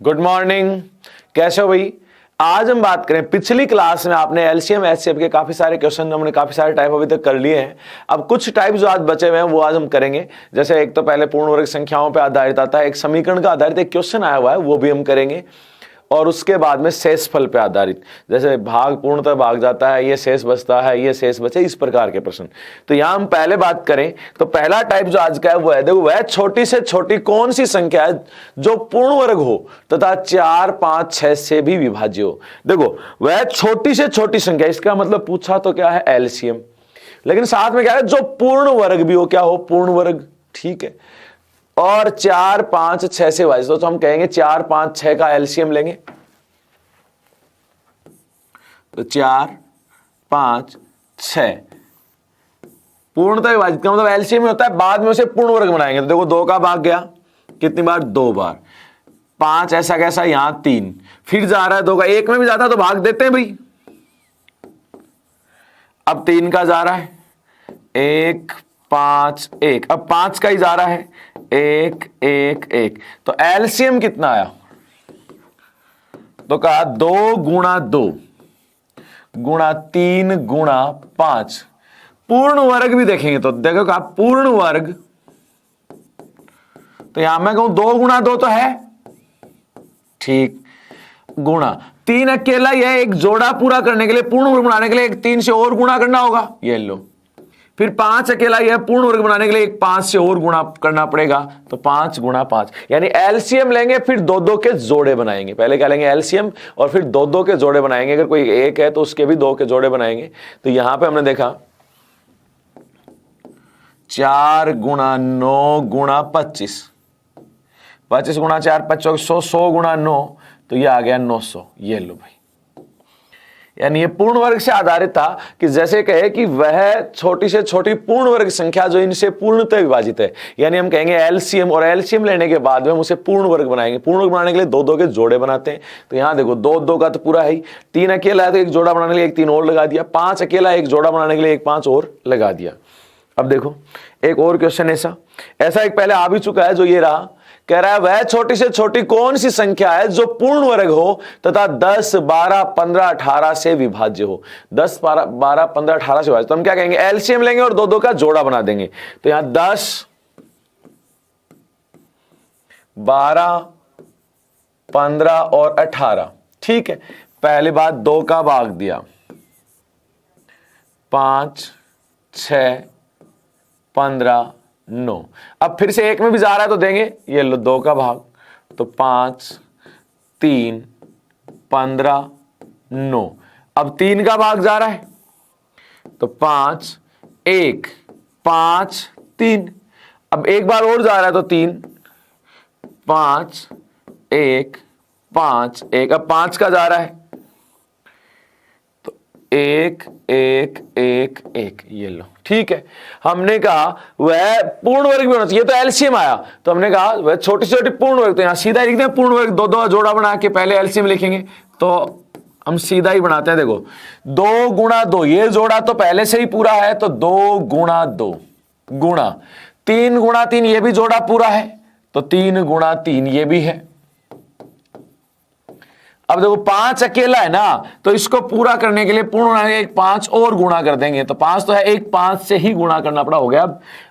Good morning. कैसे हो भाई? आज हम बात करें, पिछली क्लास में आपने एलसीएम एचसीएफ के काफी सारे क्वेश्चन, हमने काफी सारे टाइप अभी तक कर लिए हैं। अब कुछ टाइप जो आज बचे हुए हैं वो आज हम करेंगे। जैसे एक तो पहले पूर्ण वर्ग संख्याओं पे आधारित आता है, एक समीकरण का आधारित एक क्वेश्चन आया हुआ है वो भी हम करेंगे, और उसके बाद में शेषफल पे आधारित, जैसे भाग पूर्णतः भाग जाता है, ये शेष बचता है, ये शेष बचे, इस प्रकार के प्रश्न। तो यहां हम पहले बात करें तो पहला टाइप जो आज का है वो है, देखो वह छोटी से छोटी कौन सी संख्या है जो पूर्ण वर्ग हो तथा 4, 5, 6 से भी विभाज्य हो। देखो वह छोटी से छोटी संख्या, इसका मतलब पूछा तो क्या है एलसीएम, लेकिन साथ में क्या है जो पूर्ण वर्ग भी हो, क्या हो पूर्ण वर्ग, ठीक है। और 4, 5, 6 से विभाजित, तो हम कहेंगे 4, 5, 6 का एलसीएम लेंगे, तो 4, 5, 6 पूर्णतः विभाजित का मतलब एलसीएम में होता है, बाद में उसे पूर्ण वर्ग बनाएंगे। तो देखो 2 का भाग गया कितनी बार, 2 बार। 5 ऐसा कैसा, यहां 3, फिर जा रहा है 2 का, 1 में भी जाता तो भाग देते हैं भाई। अब 3 का जा रहा है 1, 5, 1, अब 5 का ही जा रहा है 1, 1, 1, तो एलसीएम कितना आया, तो कहा 2 गुणा 2 गुणा 3 गुणा 5। पूर्ण वर्ग भी देखेंगे तो देखो कहा पूर्ण वर्ग, तो यहां मैं कहूं 2 गुणा 2 तो है, ठीक, गुणा 3 अकेला ही है, एक जोड़ा पूरा करने के लिए, पूर्ण वर्ग बनाने के लिए एक 3 से और गुणा करना होगा, ये लो। फिर 5 अकेला ही है, पूर्ण वर्ग बनाने के लिए एक 5 से और गुणा करना पड़ेगा, तो 5 गुणा 5, यानी एलसीएम लेंगे फिर 2-2 के जोड़े बनाएंगे। पहले क्या लेंगे एलसीएम और फिर 2-2 के जोड़े बनाएंगे, अगर कोई एक है तो उसके भी 2 के जोड़े बनाएंगे। तो यहां पे हमने देखा 4 गुणा 9 गुणा 25, 25 गुणा 4 25 100, 100 गुणा 9, तो ये आ गया 900, ये लो भाई। यानी ये पूर्ण वर्ग से आधारित था कि जैसे कहे कि वह छोटी से छोटी पूर्ण वर्ग संख्या जो इनसे पूर्णतः विभाजित है, यानी हम कहेंगे एलसीएम, और एलसीएम लेने के बाद में हम उसे पूर्ण वर्ग बनाएंगे। पूर्ण वर्ग बनाने के लिए 2-2 के जोड़े बनाते हैं, तो यहां देखो 2-2 का तो पूरा है ही, 3 अकेला है तो एक जोड़ा बनाने के लिए एक 3 और लगा दिया, 5 अकेला एक जोड़ा बनाने के लिए एक 5 और लगा दिया। अब देखो एक और क्वेश्चन ऐसा एक पहले आ भी चुका है, जो ये रहा, कह रहा है वह छोटी से छोटी कौन सी संख्या है जो पूर्ण वर्ग हो तथा 10, 12, 15, 18 से विभाज्य हो। 10, 12, 15, 18 से विभाज्य, तो हम क्या कहेंगे एलसीएम लेंगे और 2-2 का जोड़ा बना देंगे। तो यहां 10, 12, 15 और 18, ठीक है। पहली बात 2 का भाग दिया, 5, 6, 15, 9, अब फिर से 1 में भी जा रहा है तो देंगे, ये लो 2 का भाग, तो 5, 3, 15, 9, अब 3 का भाग जा रहा है तो 5, 1, 5, 3, अब एक बार और जा रहा है तो 3, 5, 1, 5, 1, अब 5 का जा रहा है तो 1, 1, 1, 1, ये लो, ठीक है। हमने कहा वह पूर्ण वर्ग भी होना चाहिए, तो एलसीएम आया, तो हमने कहा वह छोटी छोटी पूर्ण वर्ग, तो यहां सीधा लिखते हैं पूर्ण वर्ग, 2-2 जोड़ा बना के पहले एलसीएम लिखेंगे, तो हम सीधा ही बनाते हैं। देखो 2 गुणा 2, ये जोड़ा तो पहले से ही पूरा है, तो 2 गुणा 2 गुणा 3 गुणा 3, ये भी जोड़ा पूरा है, तो 3 गुणा 3 ये भी है। अब देखो 5 अकेला है ना, तो इसको पूरा करने के लिए पूर्ण बनाने के लिए एक 5 और गुणा कर देंगे, तो 5 तो है, एक 5 से ही गुणा करना पड़ा, हो गया।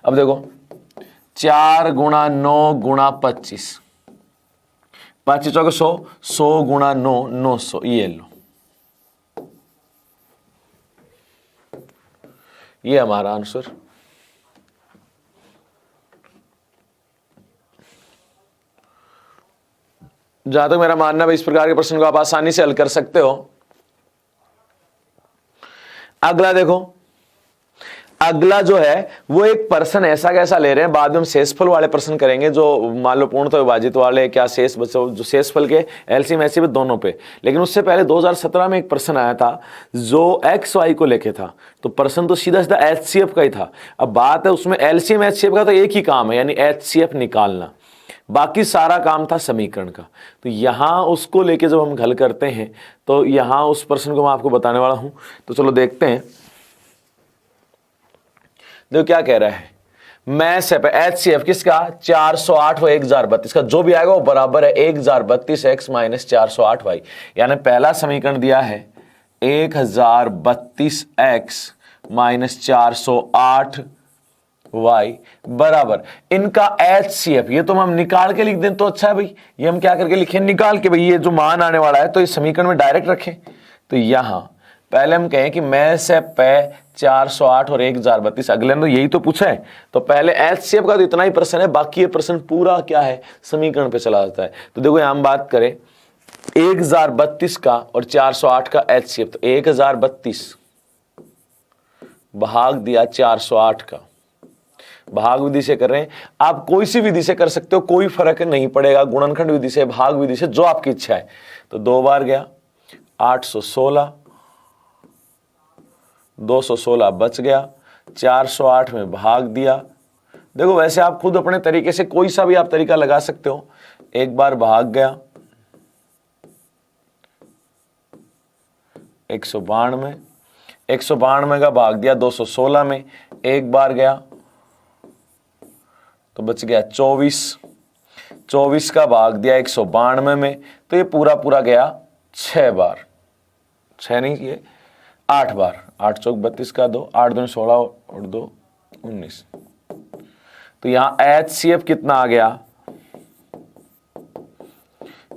अब देखो 4 गुणा 9 गुणा 25, 25 चौके 100, 100 गुणा 9 900, ये लो, ये हमारा आंसर। जहां तक मेरा मानना है इस प्रकार के प्रश्न को आप आसानी से हल कर सकते हो। अगला देखो, अगला जो है वो एक प्रश्न ऐसा कैसा ले रहे हैं, बाद में हम शेषफल वाले प्रश्न करेंगे, जो मान लो पूर्णतः विभाजित वाले, क्या शेष बचो, जो शेषफल के एलसीएम एचसीएफ दोनों पे। लेकिन उससे पहले 2017 में एक प्रश्न आया था जो एक्स वाई को लेके था, तो प्रश्न तो सीधा सीधा एचसीएफ का ही था। अब बात है उसमें एलसीएम एचसीएफ का तो एक ही काम है, यानी एचसीएफ निकालना, बाकी सारा काम था समीकरण का। तो यहां उसको लेके जब हम हल करते हैं तो यहां उस प्रश्न को मैं आपको बताने वाला हूं, तो चलो देखते हैं। देखो क्या कह रहा है, मैस है पे HCF किसका 408 व 1032 का जो भी आएगा वो बराबर है 1032 x माइनस 408 y। यानी पहला समीकरण दिया है 1032 x माइनस 408 y बराबर इनका HCF, ये तो हम निकाल के लिख दें तो अच्छा है भाई। ये हम क्या करके लिखें निकाल के भाई, ये जो मान आने वाला है तो इस समीकरण में डायरेक्ट रखें। तो यहां पहले हम कहें कि मैस है पे 408 और 1032, अगले ने तो यही तो पूछा है। तो पहले HCF का तो इतना ही प्रश्न है, बाकी ये प्रश्न पूरा क्या है समीकरण पे चला जाता है। तो देखो यहां हम बात करें 1032 का और 408 का HCF, तो 1032 भाग दिया 408 का, भाग विधि से कर रहे हैं, आप कोई सी विधि से कर सकते हो, कोई फर्क नहीं पड़ेगा, गुणनखंड विधि से, भाग विधि से, जो आपकी इच्छा है। तो 2 बार गया 816, 216 बच गया, 408 में भाग दिया। देखो वैसे आप खुद अपने तरीके से कोई सा भी आप तरीका लगा सकते हो। एक बार भाग गया 192, 192 का भाग दिया 216 में, एक बार गया तो बच गया 24, 24 का भाग दिया 192 में, तो ये पूरा पूरा गया 6 बार, 6 नहीं ये 8 बार, 8 चौक 32 का 2, 8 दूनी 16 और 2 19। तो यहां HCF कितना आ गया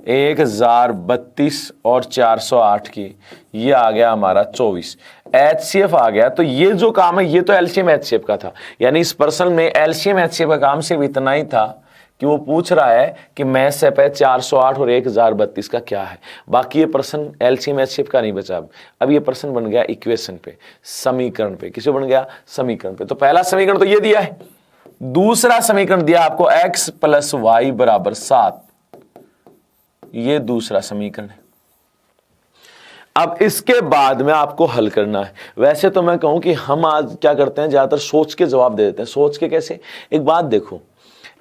1032 और 408 की, ये आ गया हमारा 24 HCF आ गया। तो ये जो काम है ये तो LCM HCF का था, यानी इस प्रश्न में LCM HCF का काम सिर्फ इतना ही था कि वो पूछ रहा है कि मैस है पे 408 और 1032 का क्या है। बाकी ये प्रश्न LCM HCF का नहीं बचा। अब ये प्रश्न बन गया इक्वेशन पे, समीकरण पे। किसे बन गया समीकरण पे। तो पहला समीकरण तो ये दिया है, दूसरा समीकरण दिया आपको x प्लस वाई बराबर 7, ये दूसरा समीकरण है। अब इसके बाद में आपको हल करना है। वैसे तो मैं कहूं कि हम आज क्या करते हैं, ज्यादातर सोच के जवाब दे देते हैं। सोच के कैसे, एक बात देखो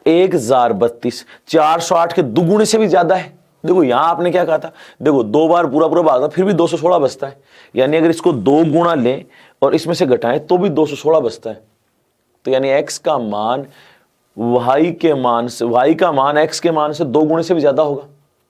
1032 408 के दुगुने से भी ज्यादा है। देखो यहां आपने क्या कहा था, देखो 2 बार पूरा पूरा भागा फिर भी 216 बचता है, यानी अगर इसको 2 गुणा लें और इसमें से घटाएं तो भी 216 बचता है। तो यानी x का मान y के मान से, y का मान x के मान से 2 गुणे से भी ज्यादा होगा,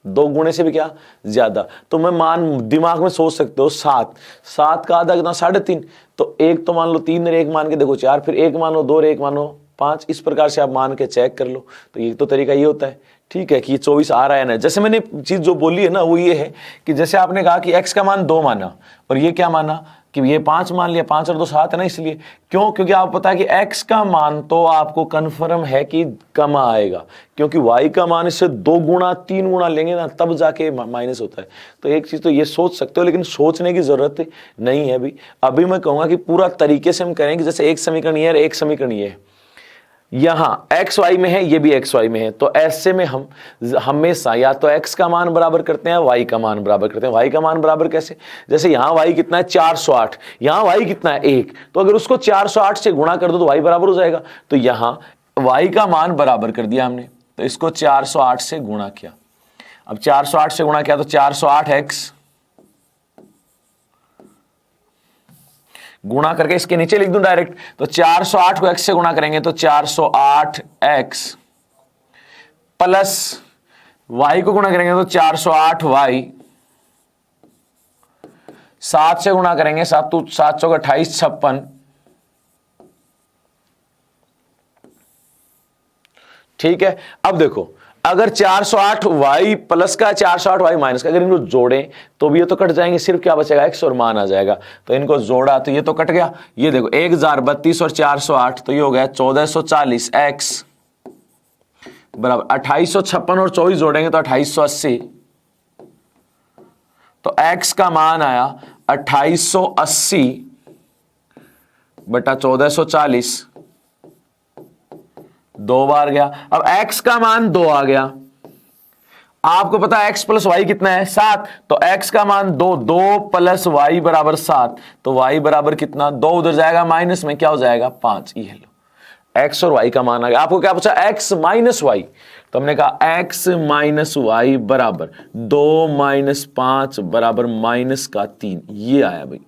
2 गुणे से भी क्या ज्यादा। तो मैं मान दिमाग में सोच सकते हो 7, 7 का आधा कितना 3.5, तो एक तो मान लो 3 और एक मान के देखो 4, फिर एक मान लो 2 और एक मान लो 5, इस प्रकार से आप मान के चेक कर लो। तो ये तो तरीका ये होता है, ठीक है, कि ये 24 आ रहा है ना। जैसे मैंने चीज जो बोली है ना वो ये है कि जैसे आपने कहा कि x का मान 2 माना और ये क्या माना कि ये 5 मान लिया, 5 और 2 7 है ना, इसलिए क्यों, क्योंकि आपको पता है कि x का मान तो आपको कंफर्म है कि कम आएगा, क्योंकि y का मान इससे 2 गुना 3 गुना लेंगे ना तब जाके माइनस होता है। तो एक चीज तो ये सोच सकते हो, लेकिन सोचने की जरूरत नहीं है। अभी मैं कहूंगा कि पूरा तरीके से हम करें कि जैसे एक समीकरण ये है, एक समीकरण ये है, यहां x y में है, ये भी x y में है, तो ऐसे में हम हमेशा या तो x का मान बराबर करते हैं, y का मान बराबर करते हैं। y का मान बराबर कैसे, जैसे यहां y कितना है 408, यहां y कितना है 1, तो अगर उसको 408 से गुणा कर दो तो y बराबर हो जाएगा। तो यहां y का मान बराबर कर दिया हमने, तो इसको 408 से गुणा किया। अब 408 से गुणा किया तो 408x गुणा करके इसके नीचे लिख दूं डायरेक्ट, तो 408 को x से गुणा करेंगे तो 408x प्लस y को गुणा करेंगे तो 408y, 7 से गुणा करेंगे 7 चौक 28 56, ठीक है। अब देखो अगर 408y प्लस का 408y माइनस का, अगर इनको जोड़ें तो भी ये तो कट जाएंगे, सिर्फ क्या बचेगा x और मान आ जाएगा। तो इनको जोड़ा तो ये तो कट गया, ये देखो 1032 और 408 तो ये हो गया 1440 x बराबर 2856 और 24 जोड़ेंगे तो 2880, तो x का मान आया 2880 बटा 1440, 2 बार गया। अब x का मान 2 आ गया, आपको पता है x प्लस वाई कितना है 7, तो x का मान 2, 2 प्लस वाई बराबर 7, तो y बराबर कितना, 2 उधर जाएगा माइनस में क्या हो जाएगा 5। ये लो x और y का मान आ गया। आपको क्या पूछा x माइनस वाई, तो हमने कहा x माइनस वाई बराबर 2 माइनस 5 बराबर -3, ये आया भाई।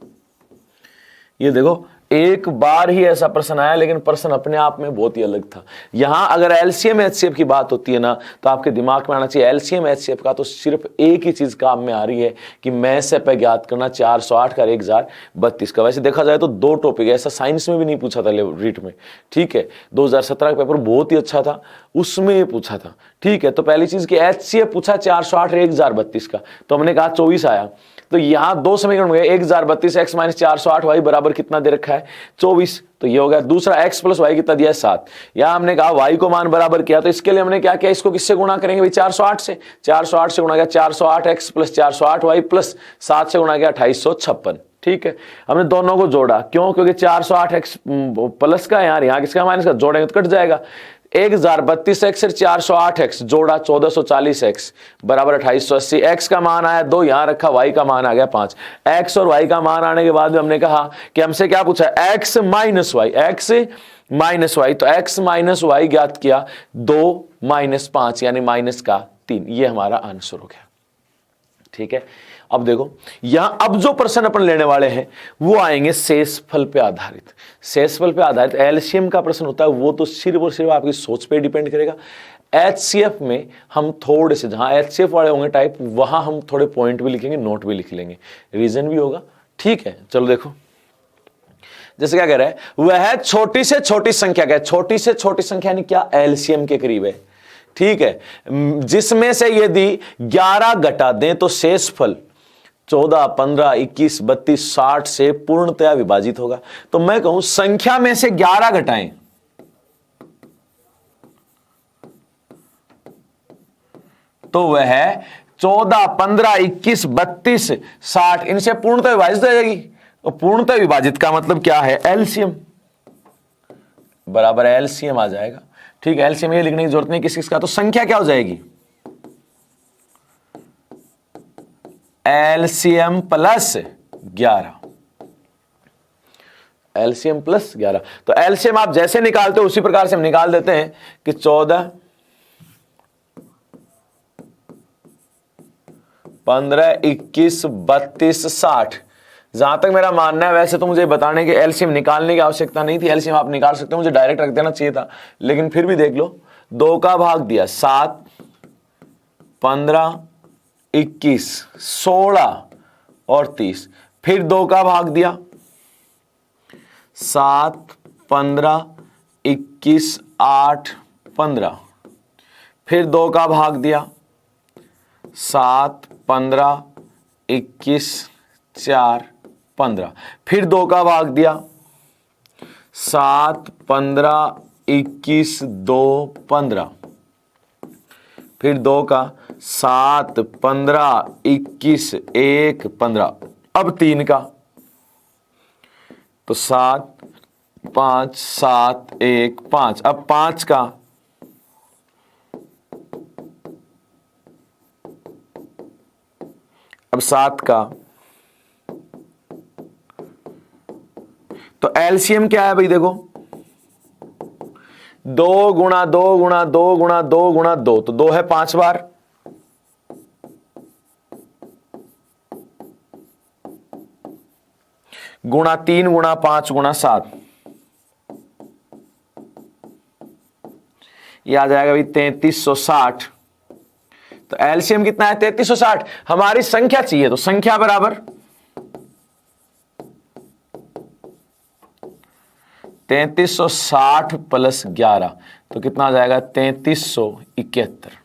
ये देखो एक बार ही ऐसा प्रश्न आया, लेकिन प्रश्न अपने आप में बहुत ही अलग था। यहां अगर एलसीएम एचसीएफ की बात होती है ना, तो आपके दिमाग में आना चाहिए एलसीएम एचसीएफ का तो सिर्फ एक ही चीज काम में आ रही है कि मैं से पे ज्ञात करना 408 का 1032 का। वैसे देखा जाए तो दो टॉपिक, ऐसा साइंस में भी नहीं पूछा था रीट में, ठीक है। 2017 का पेपर बहुत ही अच्छा था, उसमें पूछा था, ठीक है। तो पहली चीज की एचसीएफ पूछा 408 1032 का, तो हमने कहा 24 आया। तो यहां दो समीकरण हो गए, 1032 x माइनस 408 वाई बराबर कितना दे रखा है 24, तो ये हो गया। दूसरा x प्लस वाई कितना दिया है 7। यहां हमने कहा y को मान बराबर किया, तो इसके लिए हमने क्या किया, इसको किससे गुणा करेंगे भाई 408 से। 408 से गुणा किया 408x प्लस 408 वाई प्लस 7 से गुणा किया 2856, ठीक है। हमने दोनों को जोड़ा, क्यों, क्योंकि 408x प्लस का यहाँ किसका माइनस का, जोड़ेंगे तो कट जाएगा। 1032x से 408x जोड़ा 1440x बराबर 2880। x का मान आया 2, यहां रखा, y का मान आ गया 5। x और y का मान आने के बाद हमने कहा कि हमसे क्या पूछा, x minus y, x minus y, तो x माइनस वाई ज्ञात किया, 2 माइनस 5 यानी माइनस का 3, ये हमारा आंसर हो गया, ठीक है। अब देखो यहां अब जो प्रश्न अपन लेने वाले हैं वो आएंगे शेषफल पे आधारित। शेषफल पे आधारित एलसीएम का प्रश्न होता है, वो तो सिर्फ और सिर्फ आपकी सोच पे डिपेंड करेगा। एचसीएफ में हम थोड़े से, जहां एचसीएफ वाले होंगे टाइप, वहां हम थोड़े पॉइंट भी लिखेंगे, नोट भी लिख लेंगे, रीजन भी होगा, ठीक है। चलो देखो, जैसे क्या कह रहा है, वह छोटी से छोटी संख्या, क्या छोटी से छोटी संख्या यानी क्या, एलसीएम के करीब है, ठीक है, जिसमें से यदि 11 घटा दें तो शेषफल 14, 15, 21, 32, 60 से पूर्णतया विभाजित होगा। तो मैं कहूं संख्या में से 11 घटाएं तो वह 14, 15, 21, 32, 60 इनसे पूर्णतः विभाजित हो जाएगी। और पूर्णतः विभाजित का मतलब क्या है, एलसीएम बराबर एलसीएम आ जाएगा, ठीक है। एलसीएम ये लिखने की जरूरत नहीं किस का, तो संख्या क्या हो जाएगी, एलसीएम प्लस 11, एलसीएम प्लस 11। तो एलसीएम आप जैसे निकालते हो उसी प्रकार से हम निकाल देते हैं कि 14, 15, 21, 32, 60। जहां तक मेरा मानना है, वैसे तो मुझे बताने के एलसीएम निकालने की आवश्यकता नहीं थी, एलसीएम आप निकाल सकते हो, मुझे डायरेक्ट रख देना चाहिए था, लेकिन फिर भी देख लो, 2 का भाग दिया 7, 15, 21, 16 और 30, फिर 2 का भाग दिया 7, 15, 21, 8, 15, फिर 2 का भाग दिया 7, 15, 21, 4, 15, फिर 2 का भाग दिया 7, 15, 21, 2, 15, फिर 2 का 7, 15, 21, 1, 15, अब 3 का, तो 7, 5, 7, 1, 5, अब 5 का, अब 7 का, तो एलसीएम क्या है भाई, देखो 2 गुणा 2 गुणा 2 गुणा 2 गुणा 2, तो 2 है 5 बार, गुणा 3 गुणा 5 गुणा 7, ये आ जाएगा भाई 3360। तो एलसीएम कितना है 3360। हमारी संख्या चाहिए, तो संख्या बराबर 3360 प्लस 11, तो कितना आ जाएगा 3371।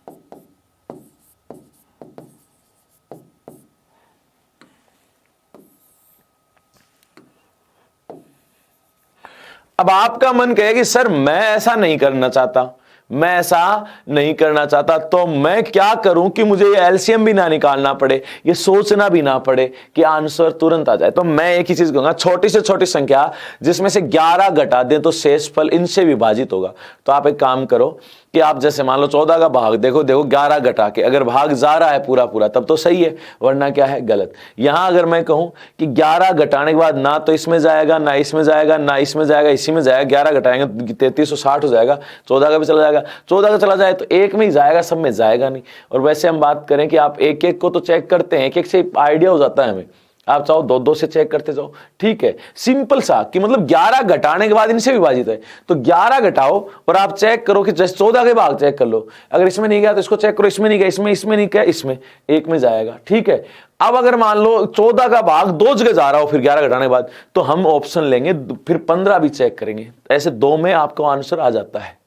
अब आपका मन कहे कि सर मैं ऐसा नहीं करना चाहता, मैं ऐसा नहीं करना चाहता, तो मैं क्या करूं कि मुझे ये एलसीएम भी ना निकालना पड़े, ये सोचना भी ना पड़े कि आंसर तुरंत आ जाए। तो मैं एक ही चीज कहूंगा, छोटी से छोटी संख्या जिसमें से 11 घटा दें तो शेषफल इनसे विभाजित होगा। तो आप एक काम करो कि आप जैसे मान लो 14 का भाग देखो 11 घटा के अगर भाग जा रहा है पूरा पूरा तब तो सही है, वरना क्या है गलत। यहां अगर मैं कहूं कि 11 घटाने के बाद ना तो इसमें जाएगा ना इसमें जाएगा ना इसमें जाएगा, इसी में जाएगा, 11 घटाएंगे 3360 हो जाएगा, 14 का भी चला जाएगा, 14 का चला जाए तो एक में ही जाएगा, सब में जाएगा नहीं। और वैसे हम बात करें कि आप एक एक को तो चेक करते हैं, एक एक से आइडिया हो जाता है हमें आप चाहो दो दो से चेक करते जाओ, ठीक है। सिंपल सा कि मतलब 11 घटाने के बाद इनसे विभाजित है, तो 11 घटाओ और आप चेक करो कि जैसे 14 के भाग चेक कर लो, अगर इसमें नहीं गया तो इसको चेक करो, इसमें नहीं गया, इसमें नहीं गया, इसमें एक में जाएगा, ठीक है। अब अगर मान लो 14 का भाग 2 जगह जा रहा हो फिर 11 घटाने के बाद, तो हम ऑप्शन लेंगे, फिर 15 भी चेक करेंगे, ऐसे 2 में आपको आंसर आ जाता है,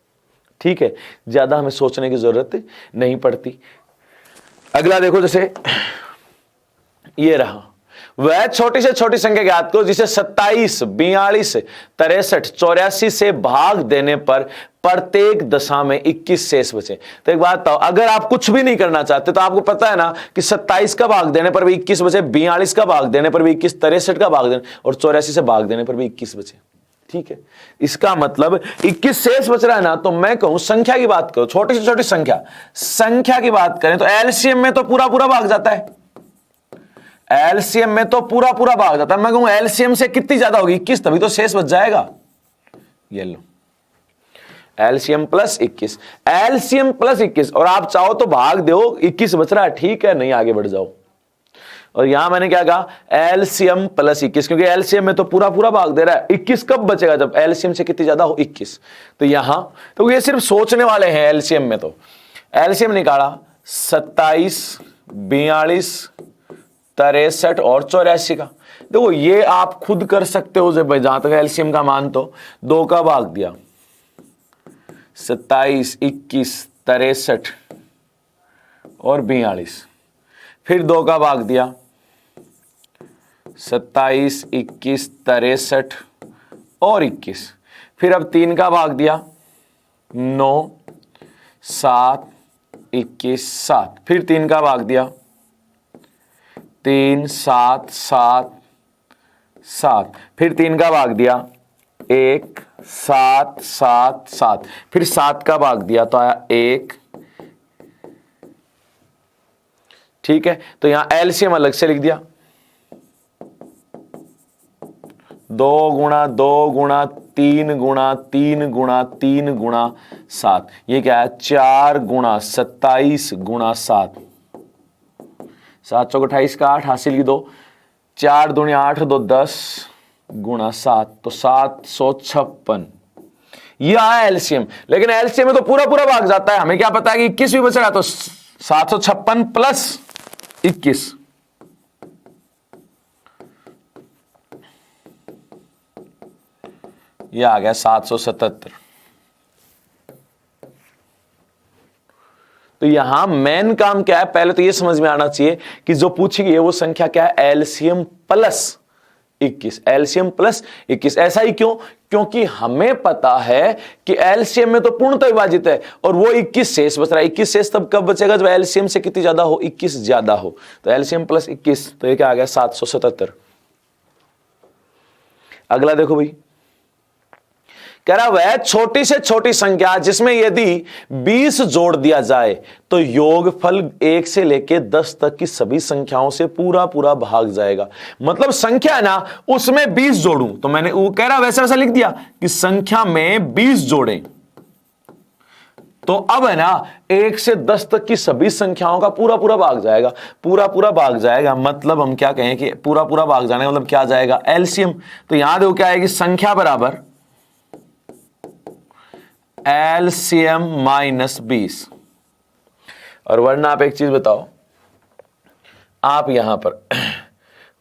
ठीक है। ज्यादा हमें सोचने की जरूरत नहीं पड़ती। अगला देखो, जैसे ये रहा, वह छोटी से छोटी संख्या ज्ञात करो जिसे 27, 42, 63, 84 से भाग देने पर प्रत्येक दशा में 21 शेष बचे। तो एक बात बताओ, अगर आप कुछ भी नहीं करना चाहते तो आपको पता है ना कि 27 का भाग देने पर भी 21 बचे, 42 का भाग देने पर भी 21, 63 का भाग देने और 84 से भाग देने पर भी 21 बचे, ठीक है। इसका मतलब 21 शेष बच रहा है ना, तो मैं कहूं संख्या की बात करो, छोटी से छोटी संख्या की बात करें तो एलसीएम में तो पूरा पूरा भाग जाता है, एलसीएम में तो पूरा पूरा भाग जाता है। मैं कहूं एलसीएम से कितनी ज्यादा होगी, 21, तभी तो शेष बच जाएगा। ये लो, एलसीएम प्लस 21, एलसीएम प्लस 21, और आप चाहो तो भाग दो, 21 बच रहा है, ठीक है, नहीं आगे बढ़ जाओ। और यहां मैंने क्या कहा, एलसीएम प्लस 21, क्योंकि एलसीएम में तो पूरा पूरा भाग दे रहा है, 21 कब बचेगा, जब एलसीएम से कितनी ज्यादा हो, 21। तो यहां तो ये सिर्फ सोचने वाले हैं, एलसीएम में तो एलसीएम निकाला 27, 42, 63 और 84 का। देखो ये आप खुद कर सकते हो, जब जहां तक एलसीएम का मान, तो 2 का भाग दिया 27, 21, 63 और 42, फिर 2 का भाग दिया 27, 21, 63 और 21, फिर अब 3 का भाग दिया 9, 7, 21, 7, फिर 3 का भाग दिया 3, 7, 7, 7, फिर 3 का भाग दिया 1, 7, 7, 7, फिर 7 का भाग दिया तो आया 1, ठीक है। तो यहां एलसीएम अलग से लिख दिया, 2 गुणा 2 गुणा 3 गुणा 3 गुणा 3 गुणा 7, ये क्या है, 4 गुणा 27 गुणा 7, 7 चौक 28 का 8 हासिल की 2, 4 दूनी 8 2 10 गुणा 7, तो 756। ये आया एलसीएम, लेकिन एलसीएम में तो पूरा पूरा भाग जाता है, हमें क्या पता है कि 21 भी बच रहा है, तो 756 प्लस 21, ये आ गया 777। तो यहां मेन काम क्या है, पहले तो ये समझ में आना चाहिए कि जो पूछी गई है वो संख्या क्या है, एलसीएम प्लस 21, एलसीएम प्लस 21। ऐसा ही क्यों, क्योंकि हमें पता है कि एलसीएम में तो पूर्णतः विभाजित है और वो 21 शेष बच रहा है। 21 शेष तब कब बचेगा, जब एलसीएम से कितनी ज्यादा हो, 21 ज्यादा हो। तो एलसीएम प्लस 21, तो ये क्या आ गया 777। अगला देखो भाई, कह रहा वह छोटी से छोटी संख्या जिसमें यदि 20 जोड़ दिया जाए तो योगफल 1 से लेके 10 तक की सभी संख्याओं से पूरा पूरा भाग जाएगा। मतलब संख्या है ना, उसमें 20 जोड़ूं, तो मैंने वो कह रहा वैसे वैसा लिख दिया कि संख्या में 20 जोड़ें, तो अब है ना 1 से 10 तक की सभी संख्याओं का पूरा पूरा भाग जाएगा, पूरा पूरा भाग जाएगा। मतलब हम क्या कहें कि पूरा पूरा भाग जाने मतलब क्या जाएगा, एलसीएम। तो यहां देखो क्या आएगी, संख्या बराबर एलसीएम माइनस 20। और वरना आप एक चीज बताओ, आप यहां पर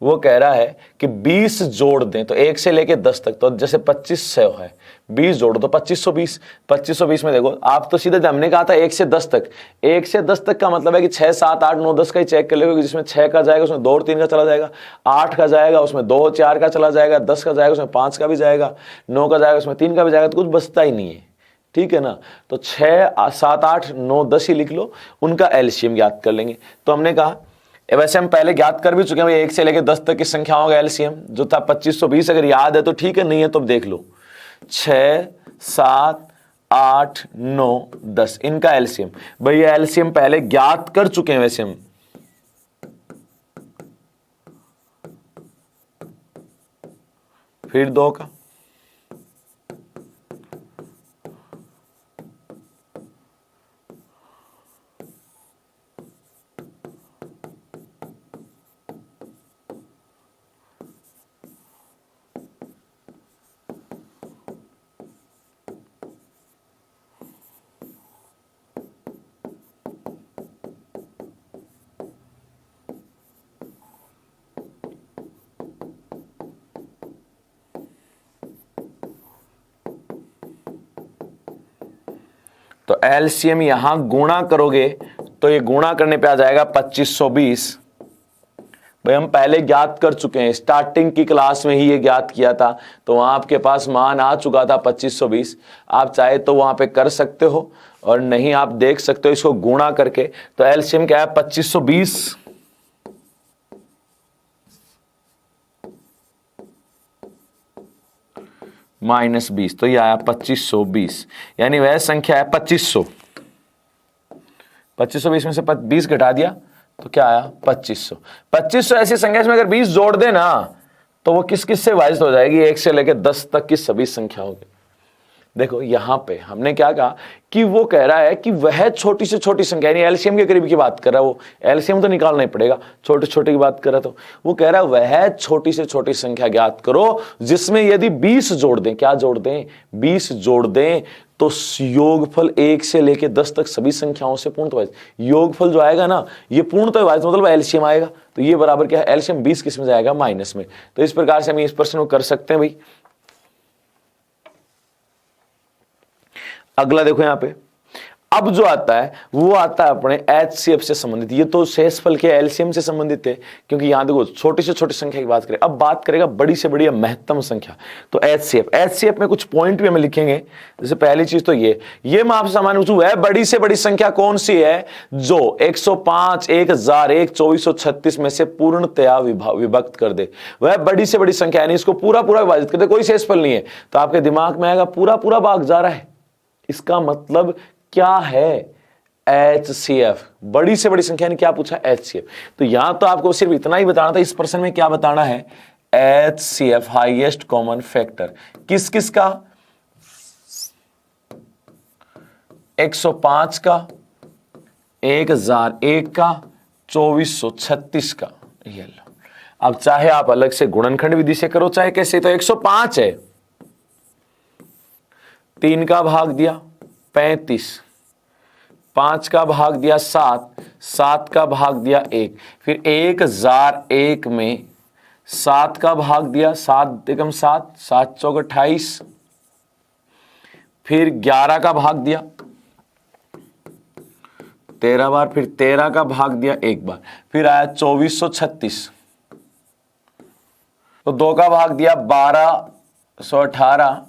वो कह रहा है कि 20 जोड़ दें, तो 1 से लेके 10 तक, तो जैसे 2500 है, 20 जोड़ो तो 2520। 2520 में देखो आप तो सीधे हमने कहा था 1 से 10 तक, 1 से 10 तक का मतलब है कि 6, 7, 8, 9, 10 का ही चेक कर लेगा, जिसमें 6 का जाएगा उसमें 2 और 3 का चला जाएगा, 8 का जाएगा उसमें 2 और 4 का चला जाएगा, 10 का जाएगा उसमें 5 का भी जाएगा, 9 का जाएगा उसमें 3 का भी जाएगा, तो कुछ बचता ही नहीं है, ठीक है ना। तो 6, 7, 8, 9, 10 ही लिख लो, उनका एलसीएम ज्ञात कर लेंगे। तो हमने कहा वैसे हम पहले ज्ञात कर भी चुके हैं 1 से लेकर 10 तक की संख्याओं का एलसीएम जो था 2520। अगर याद है तो ठीक है, नहीं है तो देख लो, 6, 7, 8, 9, 10 इनका एलसीएम। भाई ये एलसीएम पहले ज्ञात कर चुके हैं वैसे हम, फिर 2 का, तो एलसीएम यहां गुणा करोगे तो ये गुणा करने पे आ जाएगा 2520। भाई हम पहले ज्ञात कर चुके हैं, स्टार्टिंग की क्लास में ही ये ज्ञात किया था, तो वहां आपके पास मान आ चुका था 2520। आप चाहे तो वहां पे कर सकते हो और नहीं आप देख सकते हो इसको गुणा करके। तो एलसीएम क्या है 2520 माइनस 20, तो ये आया 2520, यानी वह संख्या है 2500। 2520 में से 20 घटा दिया तो क्या आया 2500। 2500 ऐसी संख्या में अगर 20 जोड़ देना तो वो किस किस से विभाजित हो जाएगी, 1 से लेकर 10 तक की सभी संख्याओं के। देखो यहां पे हमने क्या कहा कि वो कह रहा है कि वह छोटी से छोटी संख्या, यानी एलसीएम के करीब की बात कर रहा है, वो एलसीएम तो निकालना ही पड़ेगा, छोटे छोटे की बात कर रहा, तो वो कह रहा है वह छोटी से छोटी संख्या ज्ञात करो जिसमें यदि 20 जोड़ दें, क्या जोड़ दें, 20 जोड़ दें तो योगफल 1 से लेकर 10 तक सभी संख्याओं से पूर्णतः विभाजित। योगफल जो आएगा ना ये पूर्णतः विभाजित मतलब एलसीएम आएगा, तो ये बराबर क्या है, एलसीएम 20 किस में जाएगा, माइनस में। तो इस प्रकार से हम इस प्रश्न को कर सकते हैं भाई। अगला देखो यहां पे, अब जो आता है वो आता है अपने एचसीएफ से संबंधित। ये तो शेषफल के एलसीएम से संबंधित है, क्योंकि यहां देखो छोटी से छोटी संख्या की बात करें, अब बात करेगा बड़ी से बड़ी महत्तम संख्या। तो एचसीएफ में कुछ पॉइंट भी हमें लिखेंगे। जैसे पहली चीज तो ये मैं आपसे सामान्य पूछूं, वह बड़ी से बड़ी संख्या कौन सी है जो 105, 1001, 2436 में से पूर्णतया विभक्त कर दे। वह बड़ी से बड़ी संख्या यानी इसको पूरा पूरा विभाजित कर दे, कोई शेषफल नहीं है। तो आपके दिमाग में आएगा पूरा पूरा भाग जा रहा है, इसका मतलब क्या है, एचसीएफ, बड़ी से बड़ी संख्या ने क्या पूछा, एचसीएफ। तो यहां तो आपको सिर्फ इतना ही बताना था, इस प्रश्न में क्या बताना है, एचसीएफ हाईएस्ट कॉमन फैक्टर किस किस का, 105 का, 1001 का, 2436 का। ये लो, अब चाहे आप अलग से गुणनखंड विधि से करो चाहे कैसे, तो 105 है, 3 का भाग दिया 35, 5 का भाग दिया 7, 7 का भाग दिया 1, फिर 1001 में 7 का भाग दिया 7 एकम 7, 7 चौक 28, फिर 11 का भाग दिया 13 बार, फिर 13 का भाग दिया 1 बार, फिर आया 2436, तो 2 का भाग दिया 1218,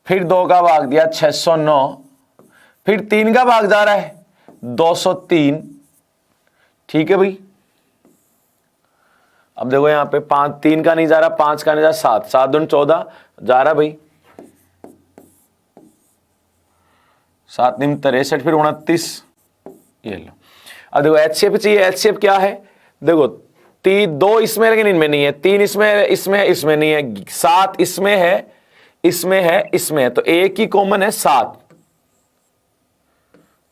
फिर 2 का भाग दिया 609, फिर 3 का भाग जा रहा है 203। ठीक है भाई, अब देखो यहां पे 3 का नहीं जा रहा, 5 का नहीं जा रहा, 7, 7 दूनी 14 जा रहा भाई, 7 नीम 63, फिर 29। ये लो, अब देखो एचसीएफ चाहिए, एचसीएफ क्या है, देखो 2 इसमें लेकिन इनमें नहीं है, 3 इसमें नहीं है, 7 इसमें है, इसमें है, तो एक ही कॉमन है 7,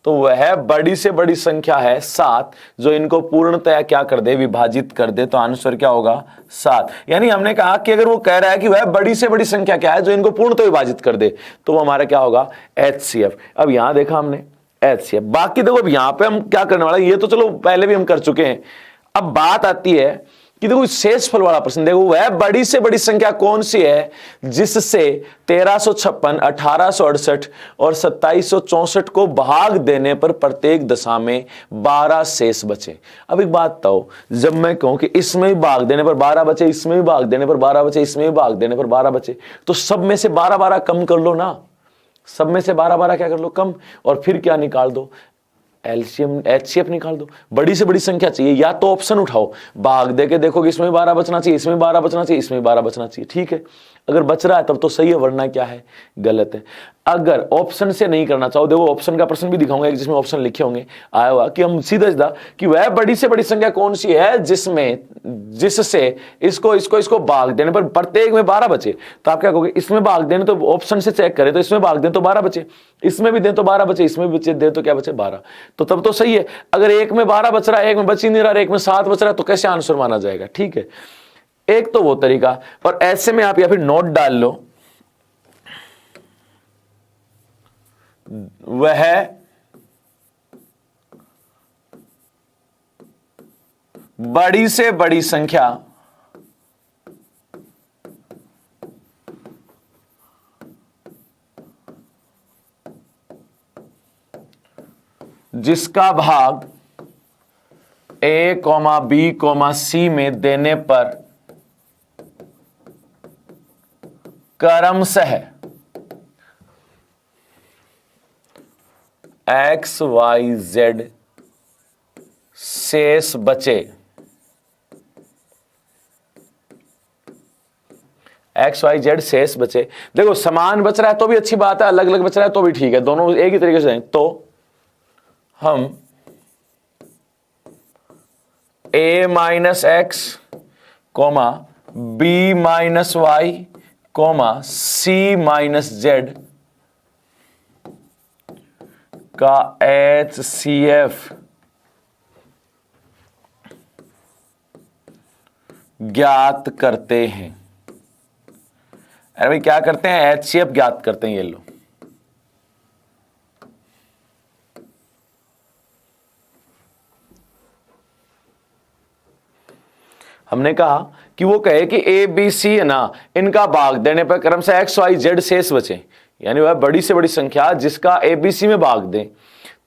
तो वह बड़ी से बड़ी संख्या है 7 जो इनको पूर्णतया क्या कर दे, विभाजित कर दे। तो आंसर क्या होगा 7। यानी हमने कहा कि अगर वो कह रहा है कि वह बड़ी से बड़ी संख्या क्या है जो इनको पूर्णतः विभाजित कर दे, तो वो हमारा क्या होगा, एचसीएफ। अब यहां देखा हमने एचसीएफ, बाकी देखो अब यहां पे हम क्या करने वाला, ये तो चलो पहले भी हम कर चुके हैं। अब बात आती है कि देखो शेषफल वाला प्रश्न, देखो वह बड़ी से बड़ी संख्या कौन सी है जिससे 1356, 1868 और 2764 को भाग देने पर प्रत्येक दशा में 12 शेष बचे। अब एक बात बताओ, जब मैं कहूं कि इसमें भी भाग देने पर 12 बचे, इसमें भी भाग देने पर 12 बचे, इसमें भी भाग देने पर 12 बचे, तो सब में से 12-12 कम कर लो ना, सब में से 12-12 क्या कर लो, कम, और फिर क्या निकाल दो, एलसीएम एचसीएफ निकाल दो। बड़ी से बड़ी संख्या चाहिए, या तो ऑप्शन उठाओ, भाग दे के देखो कि इसमें 12 बचना चाहिए, इसमें 12 बचना चाहिए, इसमें 12 बचना चाहिए। ठीक है, अगर बच रहा है तब तो सही है, वरना क्या है, गलत है। अगर ऑप्शन से नहीं करना चाहो, देखो ऑप्शन का प्रश्न भी दिखाऊंगा जिसमें ऑप्शन लिखे होंगे, आया हुआ कि हम सीधा सीधा कि वह बड़ी से बड़ी संख्या कौन सी है जिससे इसको भाग देने पर प्रत्येक में 12 बचे। तो आप क्या कहोगे, इसमें भाग देने, तो ऑप्शन से चेक करें तो इसमें भाग दें तो 12 बचे, इसमें भी दें तो 12 बचे, इसमें भी दे तो क्या बचे, 12। तो तब तो सही है। अगर एक में 12 बच रहा है, एक में बच ही नहीं रहा, एक में 7 बच रहा है, तो कैसे आंसर माना जाएगा। ठीक है, एक तो वो तरीका, और ऐसे में आप या फिर नोट डाल लो, वह बड़ी से बड़ी संख्या जिसका भाग A, B, C में देने पर क्रमशः X, Y, Z शेष बचे, X, Y, Z शेष बचे। देखो समान बच रहा है तो भी अच्छी बात है, अलग अलग बच रहा है तो भी ठीक है, दोनों एक ही तरीके से हैं। तो हम A minus x comma B minus y comma C minus z का HCF ज्ञात करते हैं। अरे भाई क्या करते हैं, HCF ज्ञात करते हैं। ये लो, हमने कहा कि वो कहे कि A, B, C है ना, इनका भाग देने पर क्रमशः X, Y, Z शेष बचे, यानी वह बड़ी से बड़ी संख्या जिसका A, B, C में भाग दें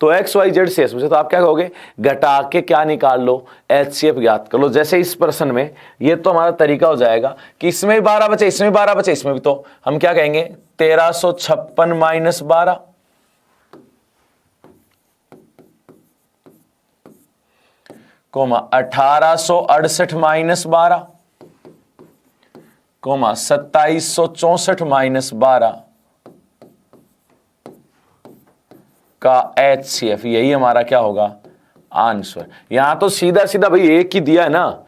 तो X, Y, Z शेष बचे। तो आप क्या कहोगे, घटा के क्या निकाल लो, HCF ज्ञात कर लो। जैसे इस प्रश्न में ये तो हमारा तरीका हो जाएगा कि इसमें भी 12 बचे, इसमें भी 12 बचे, इसमें भी, तो हम क्या कहेंगे 1356 minus 12 comma 1868 minus 12 comma 2764 minus 12 का HCF, यही हमारा क्या होगा आंसर। यहां तो सीधा सीधा भाई एक ही दिया है ना,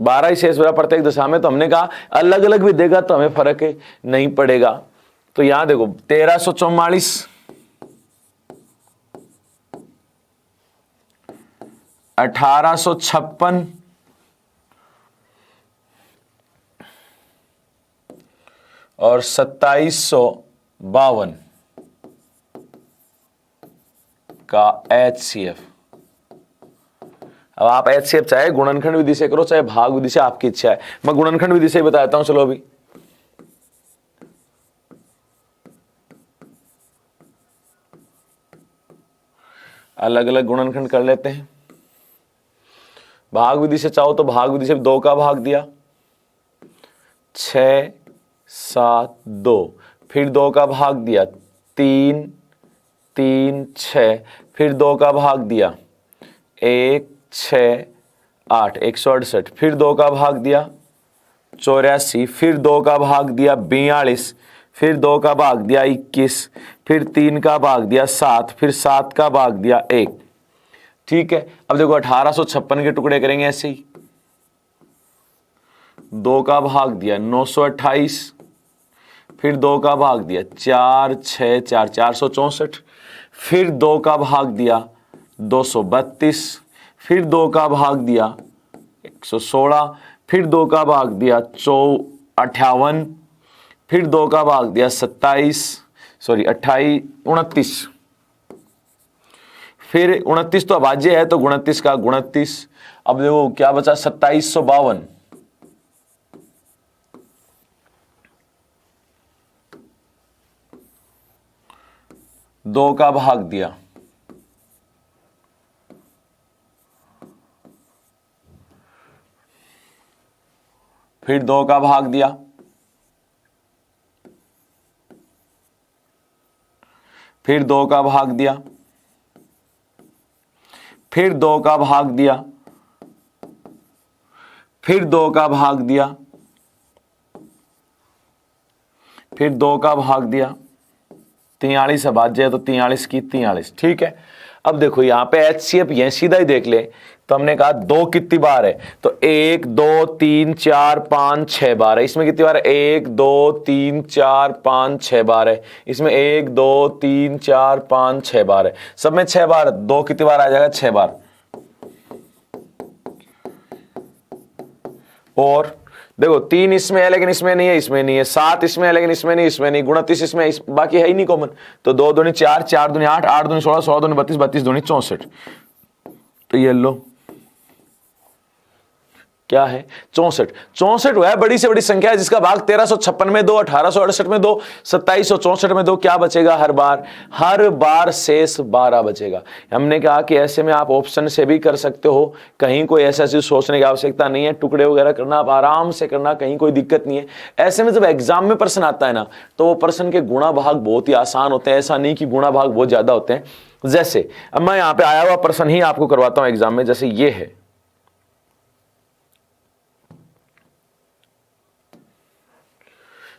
12 ही शेष बचा प्रत्येक दशा में, तो हमने कहा अलग अलग भी देगा तो हमें फर्क नहीं पड़ेगा। तो यहां देखो 1344 1856 और 2752 का HCF। अब आप HCF चाहे गुणनखंड विधि से करो चाहे भाग विधि से, आपकी इच्छा है। मैं गुणनखंड विधि से बताता हूं, चलो अभी अलग अलग गुणनखंड कर लेते हैं। भाग विधि से चाहो तो भाग विधि से 2 का भाग दिया 6 7 2, फिर 2 का भाग दिया 3 3 6, फिर 2 का भाग दिया 1 6 8 168, फिर 2 का भाग दिया 84, फिर 2 का भाग दिया 42, फिर 2 का भाग दिया 21, फिर 3 का भाग दिया 7, फिर 7 का भाग दिया 1। ठीक है, अब देखो 1856 के टुकड़े करेंगे ऐसे ही, 2 का भाग दिया 928, फिर 2 का भाग दिया 4 6 4 464, फिर 2 का भाग दिया 232, फिर 2 का भाग दिया 116, फिर 2 का भाग दिया 58, फिर 2 का भाग दिया 29, फिर 29 तो अभाज्य है तो 29 का 29। अब देखो क्या बचा 2752, 2 का भाग दिया फिर 2 का भाग दिया, फिर 2 का भाग दिया, फिर 2 का भाग दिया, फिर 2 का भाग दिया, फिर 2 का भाग दिया। 43 अभाज्य है तो 43 की 43। ठीक है, अब देखो यहां पे HCF ये सीधा ही देख ले, तो हमने कहा 2 कितनी बार है, तो 1 2 3 4 5 6 बार है। इसमें कितनी बार है, 1 2 3 4 5 6 बार है। इसमें 1 2 3 4 5 6 बार है। सब में 6 बार, 2 कितनी बार आ जाएगा, 6 बार। और देखो 3 इसमें है लेकिन इसमें नहीं है, इसमें नहीं है। 7 इसमें है लेकिन इसमें नहीं, इसमें नहीं। 29 इसमें, बाकी है ही नहीं कॉमन। तो 2 दूनी 4, 4 दूनी 8, 8 दूनी 16, 16 दूनी 32, 32 दूनी 64। तो ये लो क्या है 64। 64 वह बड़ी से बड़ी संख्या है जिसका भाग 1356 में 2, 1868 में 2, 2764 में 2, क्या बचेगा हर बार शेष 12 बचेगा। हमने कहा कि ऐसे में आप ऑप्शन से भी कर सकते हो, कहीं कोई ऐसा चीज सोचने की आवश्यकता नहीं है, टुकड़े वगैरह करना आप आराम से करना, कहीं कोई दिक्कत नहीं है। ऐसे में जब एग्जाम में प्रश्न आता है ना, तो वो प्रश्न के गुणा भाग बहुत ही आसान होते हैं, ऐसा नहीं कि गुणा भाग बहुत ज्यादा होते हैं। जैसे अब मैं यहाँ पे आया हुआ प्रश्न ही आपको करवाता हूं एग्जाम में, जैसे ये है,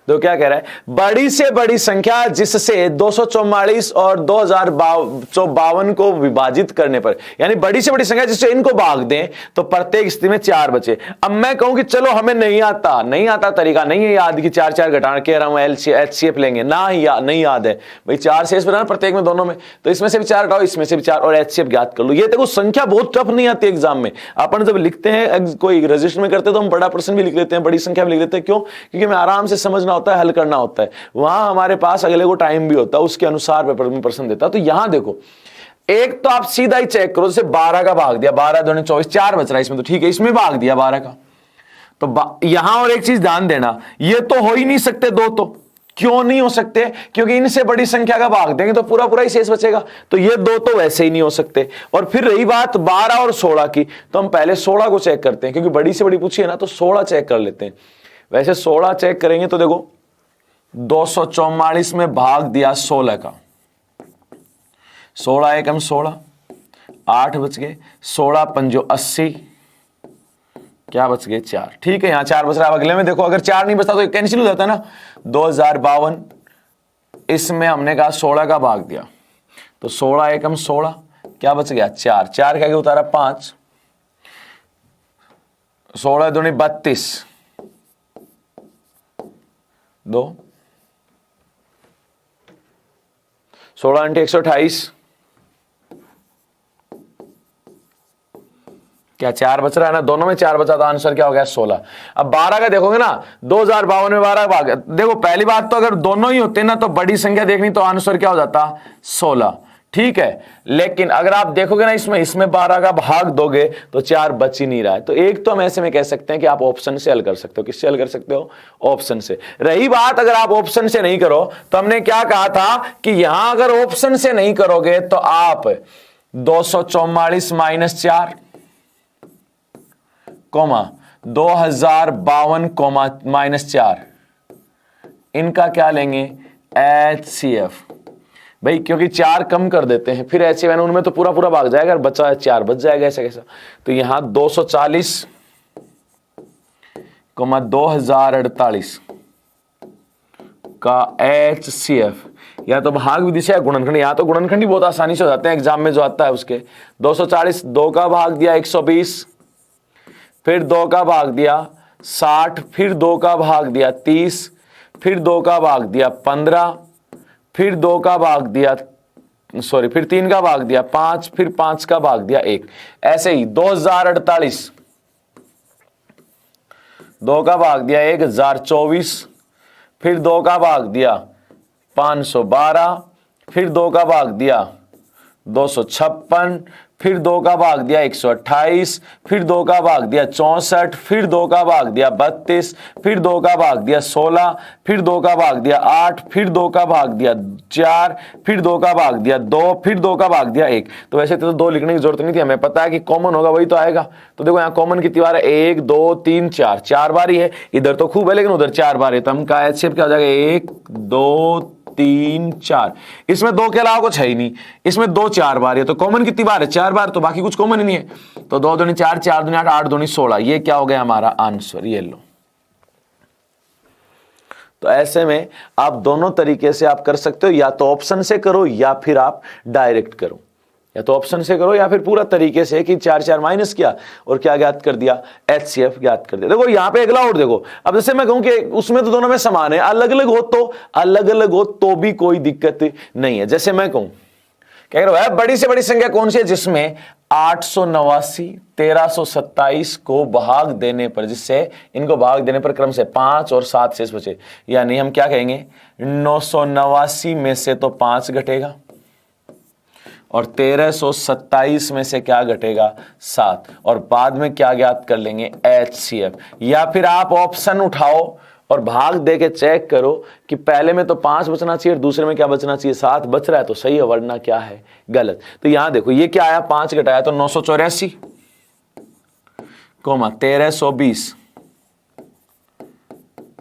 तो क्या कह रहा है, बड़ी से बड़ी संख्या जिससे 244 और 2052 को विभाजित करने पर, यानी बड़ी से बड़ी संख्या जिससे इनको भाग दें तो प्रत्येक स्थिति में 4 बचे। अब मैं कहूं कि चलो हमें नहीं आता तरीका नहीं है याद कि 4 घटाना, कह रहा हूं एचसीएफ लेंगे ना, नहीं याद है भाई, 4 शेष बना प्रत्येक में दोनों में, तो इसमें से भी 4 हटाओ, इसमें से भी 4 और एचसीएफ ज्ञात कर लो। ये देखो संख्या बहुत टफ नहीं आती एग्जाम में, अपन जब लिखते हैं कोई रजिस्टर में करते हैं तो हम बड़ा प्रश्न भी लिख लेते हैं, बड़ी संख्या भी लिख लेते हैं, क्यों? क्योंकि हमें आराम से समझना होता है, हल करना होता है, वहां हमारे पास अगले को टाइम भी होता है, उसके अनुसार पेपर में प्रश्न देता है। तो यहां देखो, एक तो आप सीधा ही चेक करो, जैसे 12 का भाग दिया, 12 दूनी 24, 4 बच रहा है इसमें, तो ठीक है, इसमें भाग दिया 12 का, तो यहां और एक चीज ध्यान देना, ये तो हो ही नहीं सकते दो, तो क्यों नहीं हो सकते? क्योंकि इनसे बड़ी संख्या का भाग देंगे तो पूरा पूरा ही शेष बचेगा, तो ये दो तो वैसे ही नहीं हो सकते। और फिर रही बात 12 और 16 की, तो हम पहले 16 को चेक करते हैं, क्योंकि बड़ी से बड़ी पूछी है ना, तो 16 चेक कर लेते हैं। वैसे 16 चेक करेंगे तो देखो 244 में भाग दिया 16 का, 16 एकम 16, 8 बच गए, 16 पंजो 80, क्या बच गए 4, ठीक है, यहां 4 बच रहा है। अगले में देखो अगर 4 नहीं बचता तो कैंसिल हो जाता है ना, 2052, इसमें हमने कहा 16 का भाग दिया, तो 16 एकम 16, क्या बच गया 4, 4 क्या उतारा 5, 16 दूनी 32, 2, 16 × 128, क्या 4 बच रहा है ना, दोनों में 4 बचा, तो आंसर क्या हो गया 16। अब 12 का देखोगे ना, 2052 में 12 भाग, देखो पहली बात तो अगर दोनों ही होते ना तो बड़ी संख्या देखनी, तो आंसर क्या हो जाता 16, ठीक है। लेकिन अगर आप देखोगे ना इसमें 12 का भाग दोगे तो 4 बच ही नहीं रहा है, तो एक तो हम ऐसे में कह सकते हैं कि आप ऑप्शन से हल कर सकते हो। किससे हल कर सकते हो? ऑप्शन से। रही बात अगर आप ऑप्शन से नहीं करो, तो हमने क्या कहा था कि यहां अगर ऑप्शन से नहीं करोगे तो आप 244 - 4 कोमा 2052 कोमा -4, इनका क्या लेंगे HCF भाई, क्योंकि 4 कम कर देते हैं, फिर HCF उनमें तो पूरा पूरा भाग जाएगा, बचा है 4 बच जाएगा, ऐसा कैसा। तो यहां 240 कोमा 2048 का HCF, या तो भाग विधि से या गुणनखंड, यहां तो गुणनखंड ही बहुत आसानी से हो जाते हैं एग्जाम में जो आता है उसके। 240 2 का भाग दिया 120, फिर 2 का भाग दिया 60, फिर 2 का भाग दिया 30, फिर 2 का भाग दिया 15, फिर 2 का भाग दिया फिर 3 का भाग दिया 5, फिर 5 का भाग दिया 1, ऐसे ही 2048, 2 का भाग दिया 1024, फिर 2 का भाग दिया 512, फिर 2 का भाग दिया 256, फिर 2 का भाग दिया 128, फिर 2 का भाग दिया 64, फिर 2 का भाग दिया 32, फिर 2 का भाग दिया 16, फिर 2 का भाग दिया 8, फिर 2 का भाग दिया 4, फिर 2 का भाग दिया 2, फिर 2 का भाग दिया 1। तो वैसे तो 2 लिखने की जरूरत नहीं थी, हमें पता है कि कॉमन होगा वही तो आएगा। तो देखो यहाँ कॉमन कितनी बार है, 1 2 3 4, 4 बार ही है, इधर तो खूब है लेकिन उधर 4 बार है, तो हम का HCF क्या हो जाएगा 1 2 3 4, इसमें 2 के अलावा कुछ है ही नहीं, इसमें 2 4 बार है, तो कॉमन कितनी बार है 4 बार, तो बाकी कुछ कॉमन ही नहीं है। तो 2 दूनी 4, 4 दूनी 8, 8 दूनी 16, ये क्या हो गया हमारा आंसर, ये लो। तो ऐसे में आप दोनों तरीके से आप कर सकते हो, या तो ऑप्शन से करो या फिर आप डायरेक्ट करो, या तो ऑप्शन से करो या फिर पूरा तरीके से कि 4 4 माइनस किया और क्या ज्ञात कर दिया HCF ज्ञात कर दिया। देखो यहां पे अगला और देखो, अब जैसे मैं कहूं कि उसमें तो दोनों में समान है, अलग अलग हो तो भी कोई दिक्कत नहीं है। जैसे मैं कहूं कह रहा है बड़ी से बड़ी संख्या कौन सी है जिसमें 889 1327 को भाग देने पर, जिससे इनको भाग देने पर क्रम से 5 और 7 शेष बचे, यानी हम क्या कहेंगे 989 में से तो 5 घटेगा और 1327 में से क्या घटेगा 7, और बाद में क्या ज्ञात कर लेंगे HCF। या फिर आप ऑप्शन उठाओ और भाग दे के चेक करो कि पहले में तो 5 बचना चाहिए और दूसरे में क्या बचना चाहिए 7 बच रहा है तो सही है, वरना क्या है गलत। तो यहां देखो ये क्या आया 5 घटाया तो 984 कोमा 1320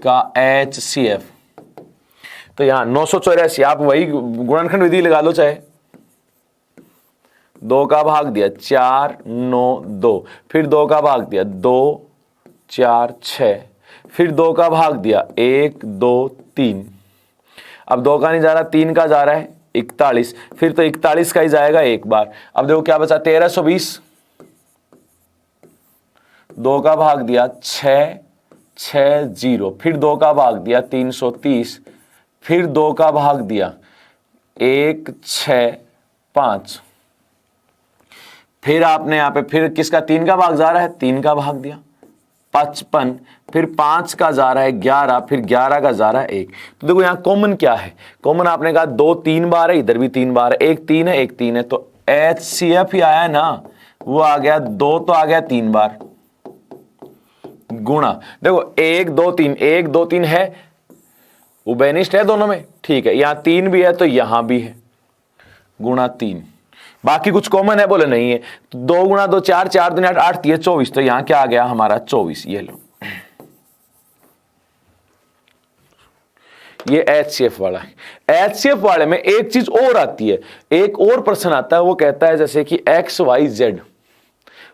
का HCF। तो यहां 984 आप वही गुणनखंड विधि लगा लो, चाहे 2 का भाग दिया 4 9 2, फिर 2 का भाग दिया 2 4 6, फिर 2 का भाग दिया 1 2 3, अब 2 का नहीं जा रहा 3 का जा रहा है 41, फिर तो 41 का ही जाएगा एक बार। अब देखो क्या बचा 1320, 2 का भाग दिया 6 6 0, फिर 2 का भाग दिया 330, फिर 2 का भाग दिया 1 6 5, फिर आपने यहां पे फिर किसका 3 का भाग जा रहा है 3 का भाग दिया 55, फिर 5 का जा रहा है 11, फिर 11 का जा रहा है 1। तो देखो यहां कॉमन क्या है, कॉमन आपने कहा 2 3 बार है, इधर भी 3 बार है, एक 3 है एक 3 है, तो HCF ही आया ना, वो आ गया 2 तो आ गया 3 बार गुणा, देखो 1 2 3 1 2 3 है, उभयनिष्ठ है दोनों में, ठीक है, यहां 3 भी है तो यहां भी है गुणा 3, बाकी कुछ कॉमन है बोले नहीं है, तो 2 गुणा 2 4 4 2 8 8 3 24, तो यहां क्या आ गया हमारा 24। ये लो ये HCF वाला है। HCF वाले में एक चीज और आती है, एक और प्रश्न आता है, वो कहता है जैसे कि XYZ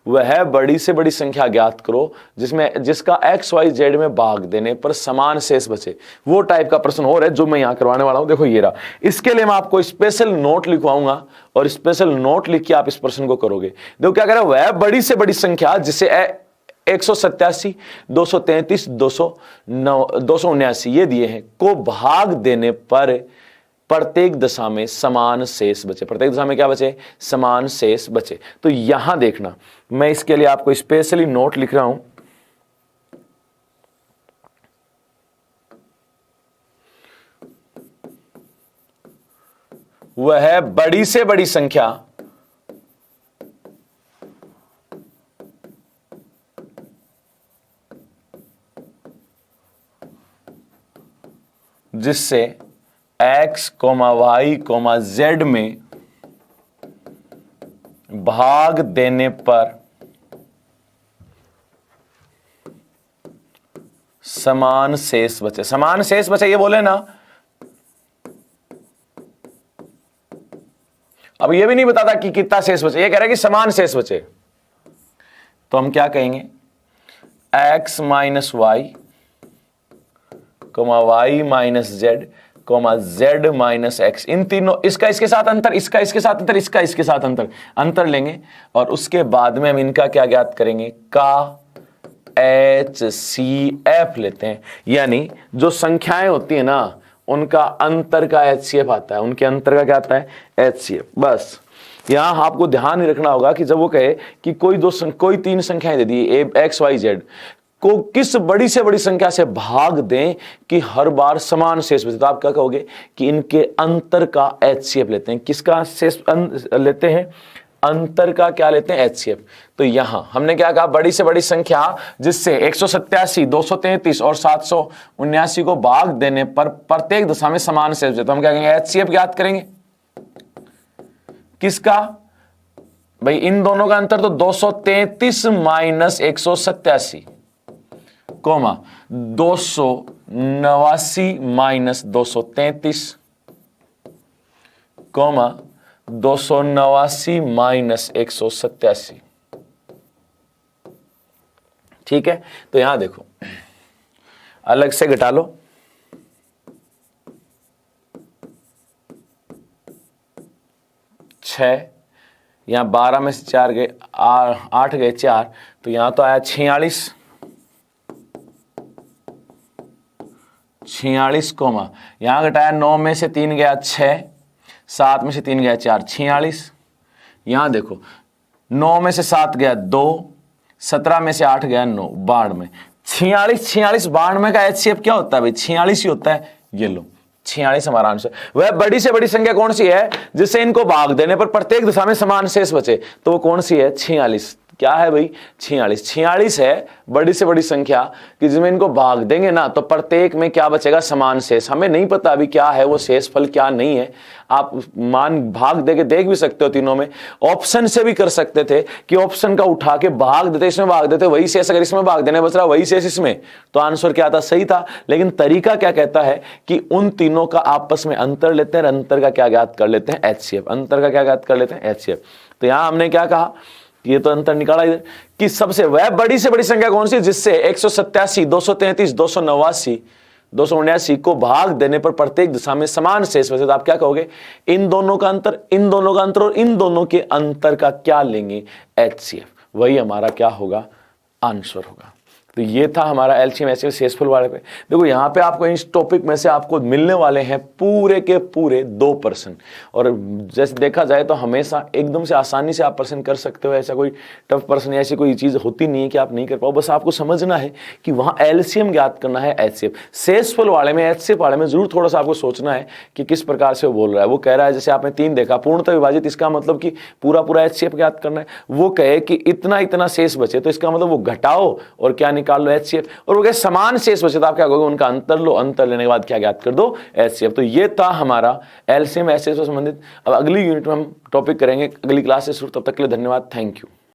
वह बड़ी से बड़ी संख्या ज्ञात करो जिसका XYZ में भाग देने पर समान शेष बचे, वो टाइप का प्रश्न और है जो मैं यहां करवाने वाला हूं। देखो ये रहा, इसके लिए मैं आपको स्पेशल नोट लिखवाऊंगा और स्पेशल नोट लिख के आप इस प्रश्न को करोगे। देखो क्या कह रहा है, वह बड़ी से बड़ी संख्या जिसे 187 233 279 ये दिए हैं को भाग देने पर प्रत्येक दशा में समान शेष बचे, प्रत्येक दशा में क्या बचे समान शेष बचे। तो यहां देखना, मैं इसके लिए आपको स्पेशली नोट लिख रहा हूं, वह बड़ी से बड़ी संख्या जिससे X, Y, Z में भाग देने पर समान शेष बचे, समान शेष बचे ये बोले ना। अब ये भी नहीं बताता कि कितना शेष बचे, ये कह रहा है कि समान शेष बचे, तो हम क्या कहेंगे X minus y Y minus Z Z minus x, इन तीनों, इसका इसके साथ अंतर, इसका इसके साथ अंतर, इसका इसके साथ अंतर लेंगे और उसके बाद में हम इनका क्या ज्ञात करेंगे का HCF लेते हैं। यानी जो संख्याएं होती है ना उनका अंतर का HCF आता है, उनके अंतर का क्या आता है HCF। बस यहां आपको ध्यान ही रखना होगा कि जब वो कहे कि कोई 3 संख्याएं दे दी XYZ को किस बड़ी से बड़ी संख्या से भाग दें कि हर बार समान शेष बचे, तो आप क्या कहोगे कि इनके अंतर का HCF लेते हैं। किसका शेष लेते हैं, अंतर का क्या लेते हैं HCF। तो यहां हमने क्या कहा, बड़ी से बड़ी संख्या जिससे 187 233 और 779 को भाग देने पर प्रत्येक दशा में समान शेष बचे, तो हम क्या कहेंगे HCF ज्ञात करेंगे। किसका भाई, इन दोनों का अंतर तो 233 minus 187 comma 289 minus 233 comma 289 minus 187, ठीक है। तो यहां देखो अलग से घटा लो, 6 यहां 12 में से 4 गए 8 गए 4, तो यहां तो आया 46 कोमा यहां घटाया 9 में से 3 गया 6, 7 में से 3 गया 4 46, यहां देखो 9 में से 7 गया 2, 17 में से 8 गया 9 92, 46 92 का HCF क्या होता है भाई 46 ही होता है। ये लो 46 हमारा आंसर। वह बड़ी से बड़ी संख्या कौन सी है जिससे इनको भाग देने पर प्रत्येक दिशा में समान शेष बचे, तो वो कौन सी है? 46। क्या है भाई? 46। 46 है बड़ी से बड़ी संख्या कि जिसमें इनको भाग देंगे ना तो प्रत्येक में क्या बचेगा? समान शेष। हमें नहीं पता अभी क्या है वो शेष फल, क्या नहीं है। आप मान भाग देके देख भी सकते हो, तीनों में ऑप्शन से भी कर सकते थे कि ऑप्शन का उठा के भाग देते, इसमें भाग देते, वही शेष अगर इसमें भाग देने बच रहा वही शेष इसमें, तो आंसर क्या था? सही था। लेकिन तरीका क्या कहता है कि उन तीनों का आपस में अंतर लेते हैं, अंतर का क्या ज्ञात कर लेते हैं? HCF। अंतर का क्या ज्ञात कर लेते हैं? HCF। तो यहां हमने क्या कहा, ये तो अंतर निकाला इधर कि सबसे वह बड़ी से बड़ी संख्या कौन सी जिससे 187, 233, 289, 279 को भाग देने पर प्रत्येक दिशा में समान शेष बचे। तो आप क्या कहोगे? इन दोनों का अंतर, इन दोनों का अंतर और इन दोनों के अंतर का क्या लेंगे? HCF। वही हमारा क्या होगा? आंसर होगा। तो ये था हमारा एलसीएम एचसीएफ शेषफल वाले पे। देखो यहाँ पे आपको इस टॉपिक में से आपको मिलने वाले हैं पूरे के पूरे 2 प्रश्न, और जैसे देखा जाए तो हमेशा एकदम से आसानी से आप प्रश्न कर सकते हो। ऐसा कोई टफ प्रश्न या ऐसी कोई चीज़ होती नहीं है कि आप नहीं कर पाओ। बस आपको समझना है कि वहाँ एलसीएम ज्ञात करना है, एचसीएफ। शेषफल वाले में, एचसीएफ वाले में जरूर थोड़ा सा आपको सोचना है कि किस प्रकार से वो बोल रहा है। वो कह रहा है जैसे आपने 3 देखा पूर्णतः विभाजित, इसका मतलब कि पूरा पूरा एचसीएफ ज्ञात करना है। वो कहे कि इतना इतना शेष बचे तो इसका मतलब वो घटाओ और क्या निकाल लो? एचसीएफ। और वो कहे समान शेष बचे तो आप क्या कहोगे? उनका अंतर लो, अंतर लेने के बाद क्या ज्ञात कर दो? एचसीएफ। तो ये था हमारा एलसीएम एचसीएफ से संबंधित। अब अगली यूनिट में हम टॉपिक करेंगे अगली क्लास से शुरू। तब तक के लिए धन्यवाद, थैंक यू।